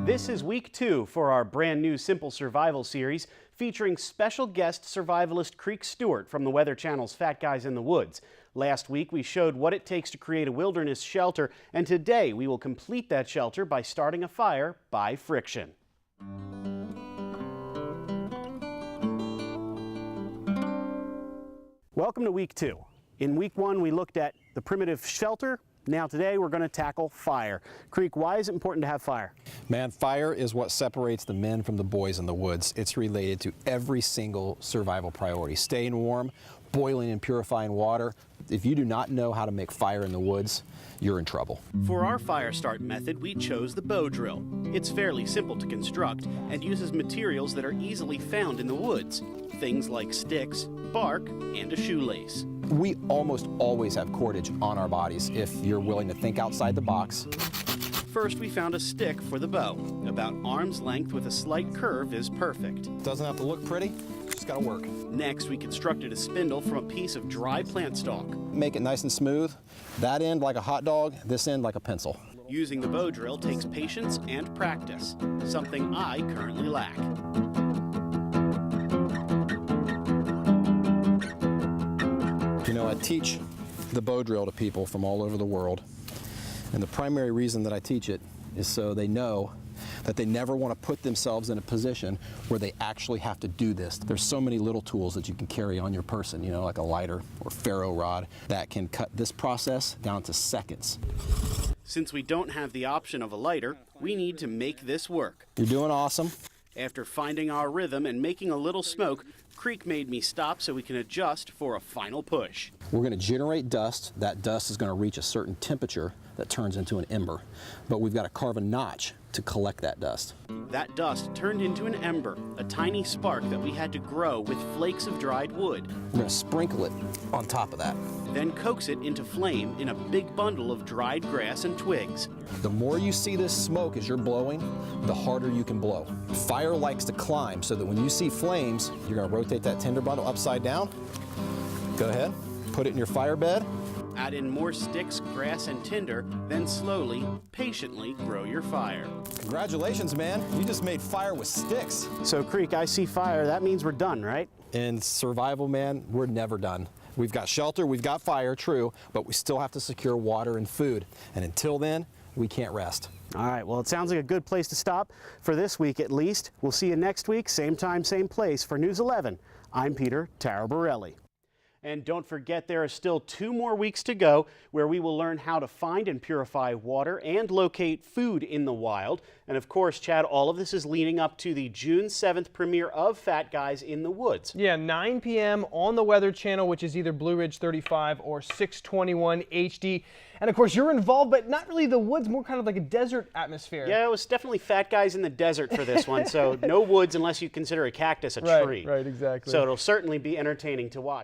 This is week 2 for our brand new Simple Survival series featuring special guest survivalist Creek Stewart from the Weather Channel's Fat Guys in the Woods. Last week we showed what it takes to create a wilderness shelter, and today we will complete that shelter by starting a fire by friction. Welcome to week 2. In week 1 we looked at the primitive shelter. Now today we're going to tackle fire. Creek, why is it important to have fire? Man, fire is what separates the men from the boys in the woods. It's related to every single survival priority. Staying warm, boiling and purifying water. If you do not know how to make fire in the woods, you're in trouble. For our fire start method, we chose the bow drill. It's fairly simple to construct and uses materials that are easily found in the woods. Things like sticks, bark, and a shoelace. We almost always have cordage on our bodies if you're willing to think outside the box. First, we found a stick for the bow. About arm's length with a slight curve is perfect. Doesn't have to look pretty, just gotta work. Next, we constructed a spindle from a piece of dry plant stalk. Make it nice and smooth. That end like a hot dog, this end like a pencil. Using the bow drill takes patience and practice, something I currently lack. You know, I teach the bow drill to people from all over the world, and the primary reason that I teach it is so they know that they never want to put themselves in a position where they actually have to do this. There's so many little tools that you can carry on your person, you know, like a lighter or ferro rod, that can cut this process down to seconds. Since we don't have the option of a lighter, we need to make this work. You're doing awesome. After finding our rhythm and making a little smoke, Creek made me stop so we can adjust for a final push. We're going to generate dust. That dust is going to reach a certain temperature that turns into an ember. But we've got to carve a notch to collect that dust. That dust turned into an ember, a tiny spark that we had to grow with flakes of dried wood. We're going to sprinkle it on top of that. Then coax it into flame in a big bundle of dried grass and twigs. The more you see this smoke as you're blowing, the harder you can blow. Fire likes to climb, so that when you see flames, you're going to rotate that tinder bundle upside down. Go ahead, put it in your fire bed. Add in more sticks, grass, and tinder, then slowly, patiently grow your fire. Congratulations, man. You just made fire with sticks. So, Creek, I see fire. That means we're done, right? In survival, man, we're never done. We've got shelter, we've got fire, true, but we still have to secure water and food. And until then, we can't rest. All right, well, it sounds like a good place to stop for this week at least. We'll see you next week, same time, same place. For News 11, I'm Peter Taraborelli. And don't forget, there are still 2 more weeks to go where we will learn how to find and purify water and locate food in the wild. And of course, Chad, all of this is leading up to the June 7th premiere of Fat Guys in the Woods. Yeah, 9 p.m. on the Weather Channel, which is either Blue Ridge 35 or 621 HD. And of course, you're involved, but not really the woods, more kind of like a desert atmosphere. Yeah, it was definitely Fat Guys in the desert for this one, so no woods unless you consider a cactus a tree. Right, exactly. So it'll certainly be entertaining to watch.